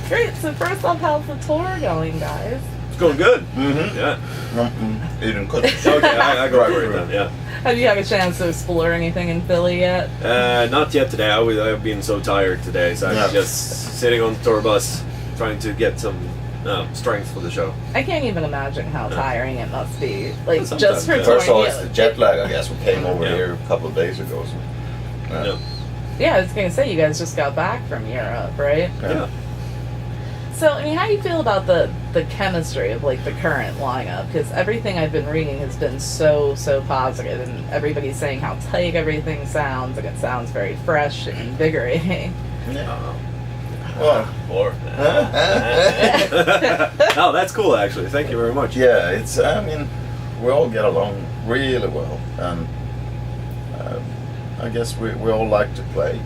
Great. So first off, how's the tour going, guys? It's going good. Mm-hmm. Yeah. Eating good. Okay, I go right then. Yeah. Have you had a chance to explore anything in Philly yet? Not yet today. I've been so tired today, so I'm just sitting on the tour bus, trying to get some strength for the show. I can't even imagine how tiring it must be. Like Sometimes, just for yeah. First of all, touring. it's the jet lag, I guess. We came over Yeah. here a couple of days ago. So, Yeah. Yeah, I was gonna say you guys just got back from Europe, right? Yeah. So, I mean, how do you feel about the chemistry of like the current lineup? Because everything I've been reading has been so positive, and everybody's saying how tight everything sounds, and it sounds very fresh and invigorating. Well, Or. Oh, that's cool. Actually, thank you very much. yeah, it's. I mean, we all get along really well, and I guess we all like to play,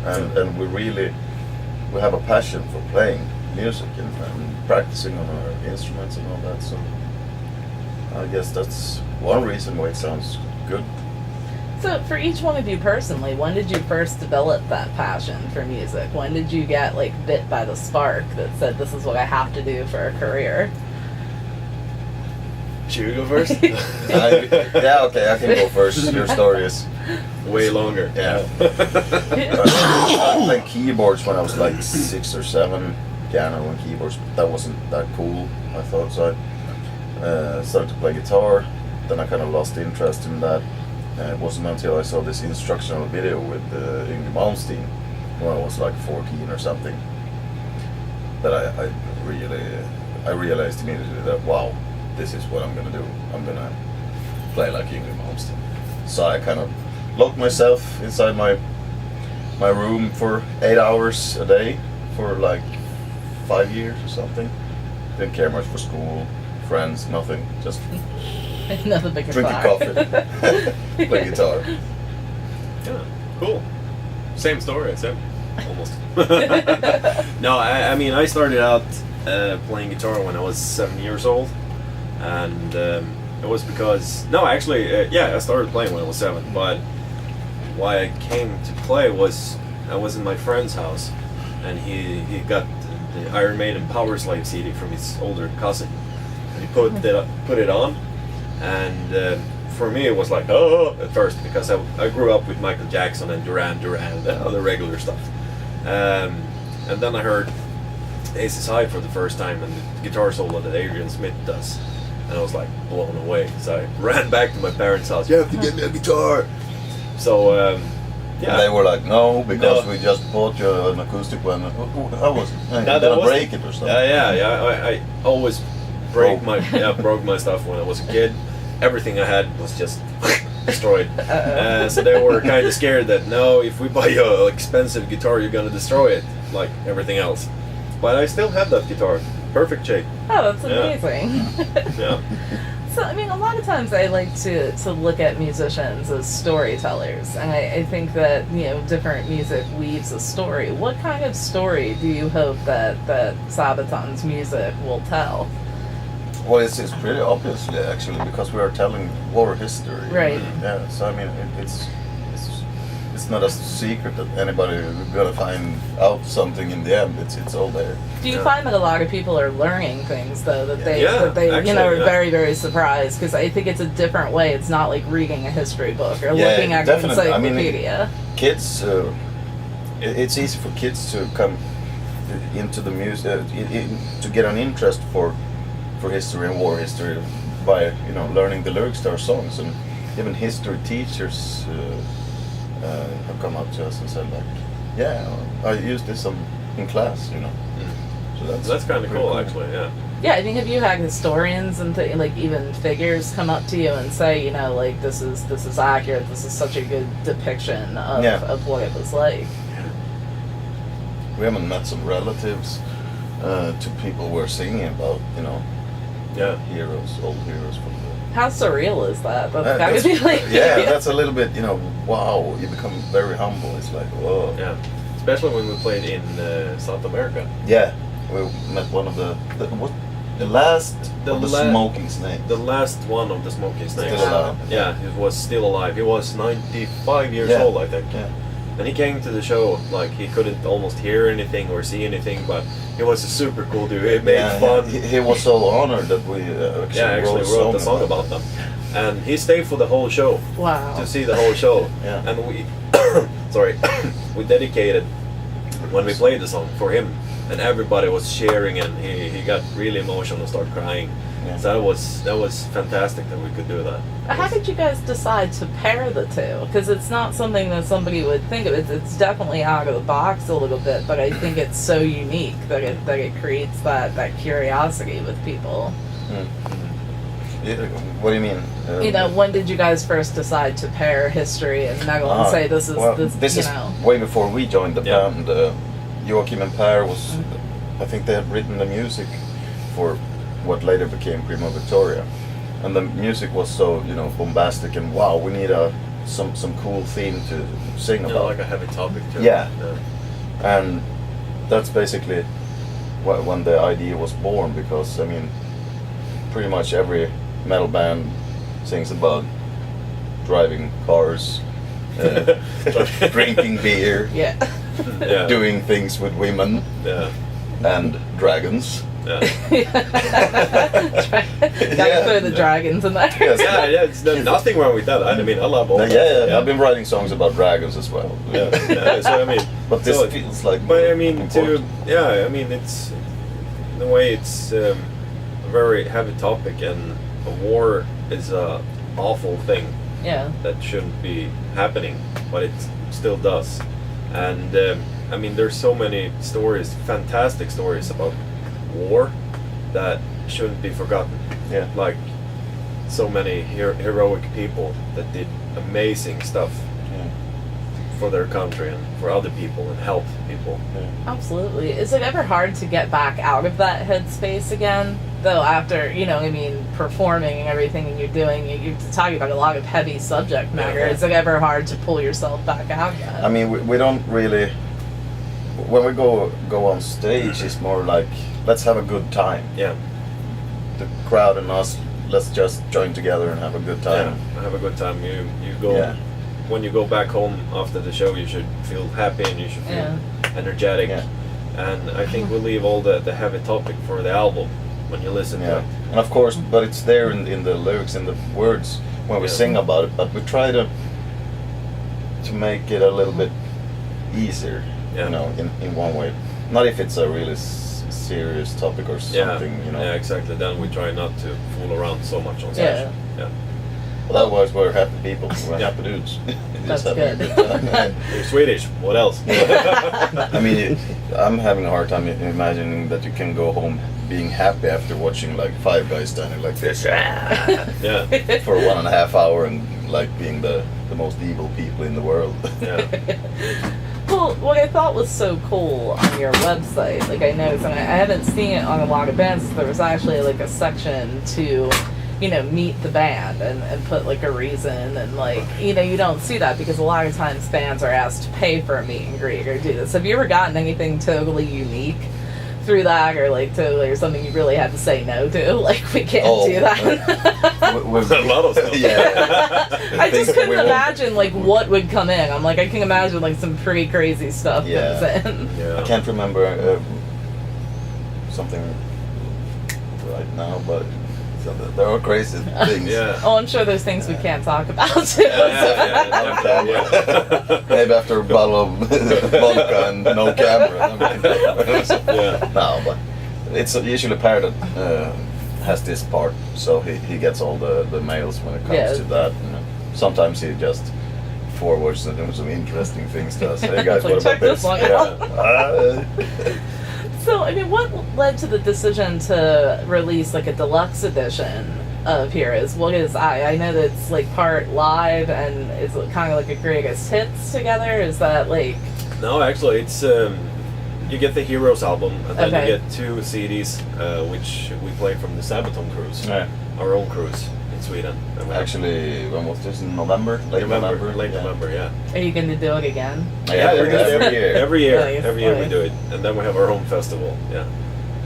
and we have a passion for playing music and practicing on our instruments and all that. So I guess that's one reason why it sounds good. So, for each one of you personally, when did you first develop that passion for music? When did you get like bit by the spark that said, "This is what I have to do for a career"? Should you go first? Yeah, okay, I can go first. Your story is Way longer. yeah. I played keyboards when I was like 6 or 7. Piano and keyboards, but that wasn't that cool. I thought so. I started to play guitar. Then I kind of lost interest in that. It wasn't until I saw this instructional video with Yngwie Malmsteen when I was like 14 or something that I realized immediately that wow, this is what I'm gonna do. I'm gonna play like Yngwie Malmsteen. So I kind of locked myself inside my room for 8 hours a day for like 5 years or something. Didn't care much for school, friends, nothing. Just Nothing but drinking guitar. coffee, play guitar. Yeah, cool. Same story, Sam. Almost. No, I mean, I started out playing guitar when I was 7 years old, and it was because I started playing when I was 7. But why I came to play was I was in my friend's house, and he got the Iron Maiden Power Slave CD from his older cousin, and he put it on. And for me, it was like, oh, at first, because I grew up with Michael Jackson and Duran and other regular stuff. And then I heard Aces High for the first time, and the guitar solo that Adrian Smith does. And I was like blown away. So I ran back to my parents' house. You have to get me a guitar. So, yeah. And they were like, no, because we just bought you an acoustic one. How was it? You're gonna break it or something. I always broke my stuff when I was a kid. Everything I had was just destroyed. So they were kind of scared that no, if we buy you an expensive guitar, you're gonna destroy it, like everything else. But I still have that guitar, perfect shape. Oh, that's amazing. Yeah. So, I mean, a lot of times I like to look at musicians as storytellers, and I think that, different music weaves a story. What kind of story do you hope that Sabaton's music will tell? Well, it's pretty obviously actually because we are telling war history. Right. Yeah. So I mean, it's not a secret that anybody is gonna find out something in the end. It's all there. Do you find that a lot of people are learning things though that they actually, are very, very surprised? Because I think it's a different way. It's not like reading a history book or Yeah, looking at an definitely. I mean, encyclopedia. Kids, it's easy for kids to come into the music to get an interest for history and war history by learning the lyrics to our songs, and even history teachers have come up to us and said like, yeah, I used this in class, So that's kind of cool, actually. Yeah. Yeah, I think have you had historians and like even figures come up to you and say, like this is accurate, this is such a good depiction of what it was like. We haven't met some relatives to people we're singing about, heroes, old heroes from the... How surreal is that? That's gotta be like... that's a little bit, wow, you become very humble. It's like, whoa. Yeah, especially when we played in South America. Yeah, we met one of the last of the Smoking Snakes. The last one of the Smoking Snakes. Still alive. Yeah, he was still alive. He was 95 years old, I think. Yeah. And he came to the show, like he couldn't almost hear anything or see anything, but he was a super cool dude. It made fun. He was so honored that we actually wrote the song about them. And he stayed for the whole show. Wow. To see the whole show. Yeah. And we, sorry, we dedicated when we played the song for him, and everybody was cheering, and he got really emotional and started crying. Yeah. So that was fantastic that we could do that. How did you guys decide to pair the two? Because it's not something that somebody would think of. It's definitely out of the box a little bit, but I think it's so unique that it creates that curiosity with people. What do you mean? You know, when did you guys first decide to pair history and metal and say this is this you is know? way before we joined the band. Joachim and Per was, I think they had written the music for what later became Prima Victoria, and the music was so bombastic and wow, we need some cool theme to sing about. Like a heavy topic too. Yeah. And that's basically when the idea was born, because I mean, pretty much every metal band sings about driving cars, drinking beer, doing things with women, and dragons. Gotta throw the dragons in there. Yes. There's nothing wrong with that. I mean, I love all. I've been writing songs about dragons as well. So I mean, but this feels like. But I mean, it's in a way it's a very heavy topic, and a war is a awful thing. Yeah. That shouldn't be happening, but it still does. And I mean, there's so many stories, fantastic stories about war that shouldn't be forgotten. Yeah. Like so many heroic people that did amazing stuff for their country and for other people and help people. Absolutely. Is it ever hard to get back out of that headspace again? Though after, performing and everything and you're doing, you're talking about a lot of heavy subject matter. Is it ever hard to pull yourself back out again? I mean, we don't really. When we go on stage, it's more like, let's have a good time. Yeah. The crowd and us, let's just join together and have a good time. Yeah, have a good time. You go when you go back home after the show, you should feel happy and you should feel energetic. Yeah. And I think we'll leave all the heavy topic for the album when you listen to it. And of course, but it's there in the lyrics, in the words when we sing about it. But we try to make it a little bit easier. In one way. Not if it's a really serious topic or something, Yeah, exactly. Then we try not to fool around so much on stage. Yeah. But otherwise, we're happy people. We're happy dudes. That's good. You're Swedish. What else? I mean, I'm having a hard time imagining that you can go home being happy after watching like five guys standing like this for 1.5 hours and like being the most evil people in the world. Well, what I thought was so cool on your website, like I noticed, and I haven't seen it on a lot of bands, there was actually like a section to, meet the band and put like a reason, and like, you don't see that because a lot of times bands are asked to pay for a meet and greet or do this. Have you ever gotten anything totally unique through that, or like totally, or something you really had to say no to? Like, we can't do that. With a lot of stuff. I just couldn't imagine like what would come in. I'm like, I can imagine like some pretty crazy stuff comes in. I can't remember something right now, but there are crazy things. Oh, I'm sure there's things we can't talk about too. Maybe after a bottle of vodka and no camera. No, but it's usually Per that has this part, so he gets all the mails when it comes to that. Sometimes he just forwards some interesting things to us. Hey guys, like, what about this? One out. So, I mean, what led to the decision to release like a deluxe edition of Heroes? What is I know that it's like part live and it's kind of like a greatest hits together. Is that like? No, actually, it's you get the Heroes album and then you get 2 CDs, which we play from the Sabaton cruise, our own cruise in Sweden. Actually, when was this? In November? Late November, yeah. Are you going to do it again? Yeah, we're doing it every year. Every year we do it, and then we have our home festival. Yeah,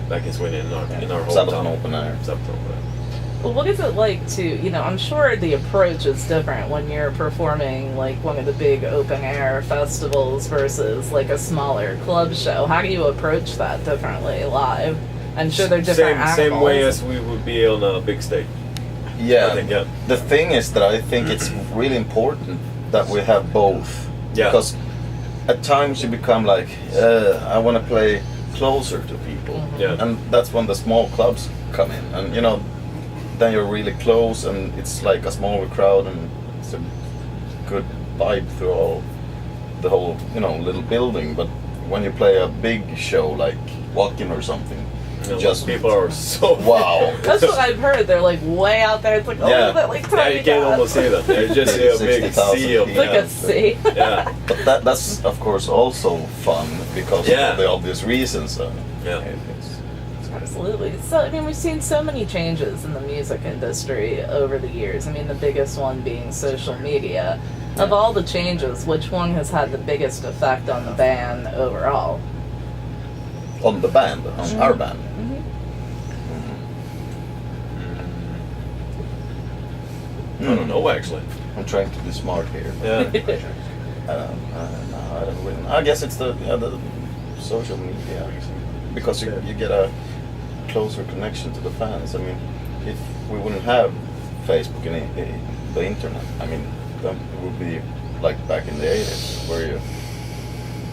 back in Sweden in our hometown. Sabaton Open Air. Sabaton Open Air. Well, what is it like to, I'm sure the approach is different when you're performing like one of the big open air festivals versus like a smaller club show. How do you approach that differently live? I'm sure they're different Same way animals. as we would be on a big stage. Yeah, I think, yeah. the thing is that I think it's really important that we have both. Yeah. Because at times you become like, I want to play closer to people. Mhm. Yeah. And that's when the small clubs come in. And, then you're really close and it's like a smaller crowd and it's a good vibe through the whole, little building. But when you play a big show like Walking or something, just people are so wow. That's what I've heard. They're like way out there. It's like, Yeah. they're like Yeah, tiny you can't dots. almost see them. You just see a big 60,000 sea of people. Like a sea. Yeah, But that's of course also fun because Yeah. of the obvious reasons. yeah. Absolutely. So, I mean, we've seen so many changes in the music industry over the years. I mean, the biggest one being social media. Of all the changes, which one has had the biggest effect on the band overall? On the band, on our band. I don't know actually. I'm trying to be smart here. Yeah. I don't really. I guess it's the social media because you get a closer connection to the fans. I mean, if we wouldn't have Facebook and the internet, I mean, then it would be like back in the 80s where you.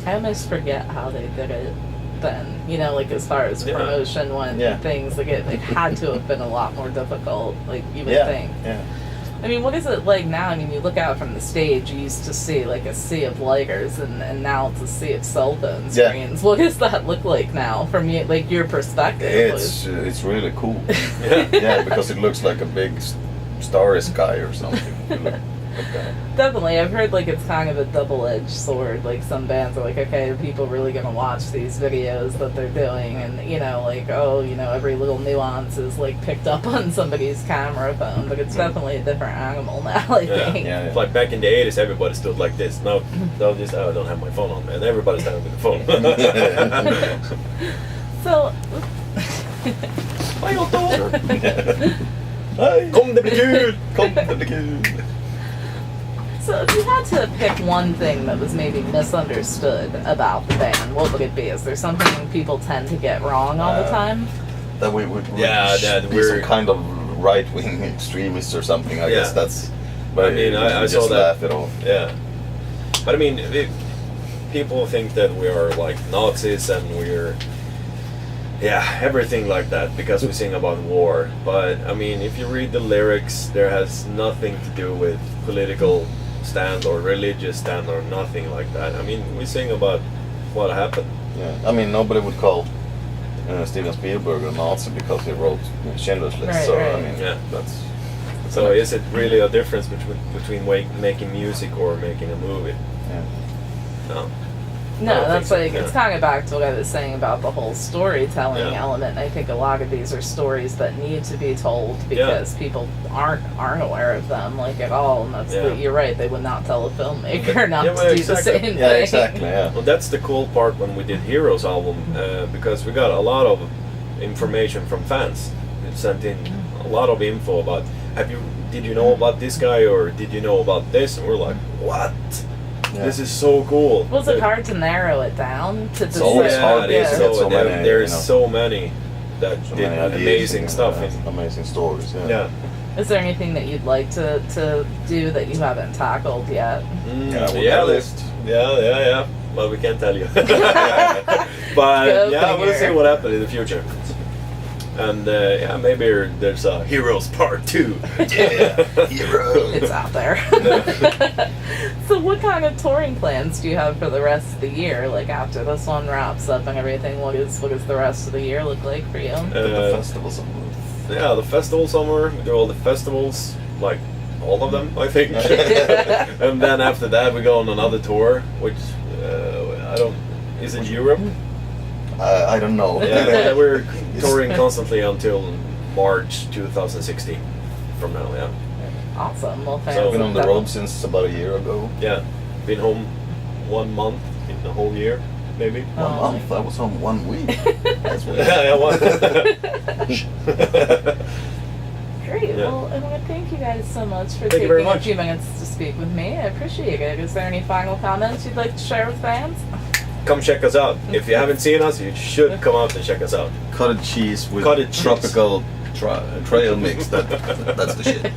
I almost forget how they did it then. Like as far as Yeah. promotion went Yeah. and things, like it had to have been a lot more difficult, like you would Yeah, think. yeah. I mean, what is it like now? I mean, you look out from the stage, you used to see like a sea of lighters, and now it's a sea of cell phone Yeah. screens. What does that look like now from your perspective? It's really cool. Yeah. Yeah, because it looks like a big starry sky or something. It look like that. Definitely, I've heard like it's kind of a double-edged sword. Like some bands are like, okay, are people really gonna watch these videos that they're doing? And every little nuance is like picked up on somebody's camera phone. But it's definitely a different animal now. I Yeah. think. Yeah, It's like back in the 80s, everybody stood like this. Now, I don't have my phone on, and everybody's standing with the phone. So. Hej Otto! Hej! Kom det blir kul! Kom, det blir kul! So if you had to pick one thing that was maybe misunderstood about the band, what would it be? Is there something people tend to get wrong all the time? That we would Yeah, that be we're- some kind of right-wing extremists or something. I Yeah. guess that's. But I mean, I we saw just that. laugh it off. Yeah. But I mean, people think that we are like Nazis and we're, everything like that because we sing about war. But I mean, if you read the lyrics, there has nothing to do with political stand or religious stand or nothing like that. I mean, we sing about what happened. Yeah, I mean, nobody would call Steven Spielberg a Nazi because he wrote Schindler's List. Right, so right. I mean, Yeah. that's. So is it really a difference between making music or making a movie? Yeah. No. I No, don't that's think so, like, it's yeah. kind of back to what I was saying about the whole storytelling Yeah. element. I think a lot of these are stories that need to be told because people aren't aware of them, like, at all. And that's, Yeah. you're right, they would not tell a filmmaker not Yeah, to well, do the exactly. same Yeah, thing. exactly. Yeah. Well, that's the cool part when we did Heroes album because we got a lot of information from fans. They sent in a lot of info about did you know about this guy or did you know about this? And we're like, what? Yeah. This is so cool. Was it hard to narrow it down to It's always decide- hard it is. to Yeah. get so many, There's you know. so many that So did many ideas amazing and, stuff. amazing stories. Yeah. Yeah. Is there anything that you'd like to do that you haven't tackled yet? Yeah, we yeah, got a list. yeah. But we can't tell you. But Go yeah, we'll figure. see what happens in the future. And maybe there's a Heroes Part 2. Yeah, hero. It's out there. So what kind of touring plans do you have for the rest of the year? Like after this one wraps up and everything, what does the rest of the year look like for you? The festivals. Yeah, the festival summer. We do all the festivals, like all of them, I think. And then after that, we go on another tour, which is it Europe? I don't know. Yeah, we're touring constantly until March 2016. From now, yeah. Awesome. Well, fans So- I've been on the definitely- road since about a year ago. Yeah, been home 1 month in the whole year, maybe. One Oh, month. I was home 1 week. That's weird. Yeah, one. Great. Yeah. Well, I want to thank you guys so much for Thank you very taking a much. few minutes to speak with me. I appreciate it. Is there any final comments you'd like to share with fans? Come check us out. If you haven't seen us, you should come out and check us out. Cottage cheese with Cottage cheese. tropical trail mix. That's the shit.